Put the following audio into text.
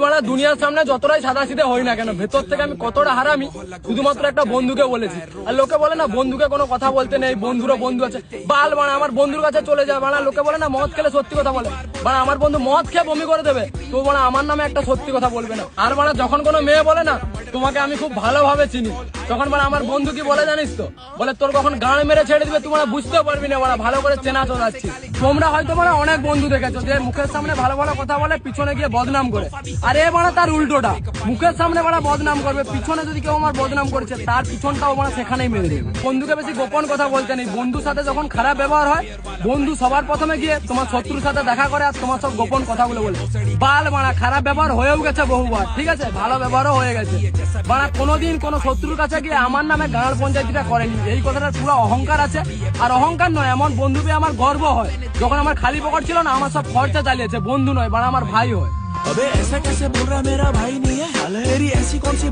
বাড়া দুনিয়ার সামনে যতটাই সাদা সিধে হই না কেন, ভেতর থেকে আমি কতটা হারামি শুধুমাত্র একটা বন্ধুকে বলেছি। আর লোকে বলে না বন্ধুকে কোনো কথা বলতে নেই, বন্ধুরও বন্ধু আছে। বাল বাড়া আমার বন্ধুর কাছে চলে যায় বাড়া, লোকে বলে না মদ খেলে সত্যি কথা বলে, বাড়া আমার বন্ধু মদ খেয়ে বমি করে দেবে, তো বাড়া আমার নামে একটা সত্যি কথা বলবে না। আর বাড়া যখন কোনো মেয়ে বলে না তোমাকে আমি খুব ভালোভাবে চিনি, তখন বাড়া আমার বন্ধু কি বলে জানিস তো, বলে তোর কখন গান মেরে ছেড়ে দিবে তোমরা বুঝতেও পারবি না, বাড়া ভালো করে চেনা চলাচ্ছি। তোমরা হয়তো বাড়া অনেক বন্ধু দেখেছো যে মুখের সামনে ভালো ভালো কথা বলে পিছনে গিয়ে বদনাম করে, আর এ বাড়া তার উল্টোটা, মুখের সামনে বাড়া বদনাম করবে, পিছনে যদি কেউ আমার বদনাম করেছে তার পিছনটাও বাড়া সেখানেই মেরে দেবে। বন্ধুকে বেশি গোপন কথা বলতে নেই, বন্ধুর সাথে যখন খারাপ ব্যবহার হয় বন্ধু সবার প্রথমে গিয়ে তোমার শত্রুর সাথে দেখা করে আর তোমার সব গোপন কথাগুলো বলে। বাল বাড়া খারাপ ব্যবহার হয়েও গেছে বহুবার, ঠিক আছে, ভালো ব্যবহারও হয়ে গেছে। বাড়া কোনোদিন কোনো শত্রুর কাছে গিয়ে আমার নামে গাঁড় পঞ্চায়েতটা করেনি, এই কথাটার পুরো অহংকার আছে। আর অহংকার নয়, এমন বন্ধু পেয়ে আমার গর্ব হয়। যখন আমার খালি পকেট ছিল না আমার সব খরচা চালিয়েছে, বন্ধু নয় বাড়া আমার ভাই হয়। अबे ऐसा कैसे बोल रहा मेरा भाई नहीं है, हाल है ऐसी कौन सी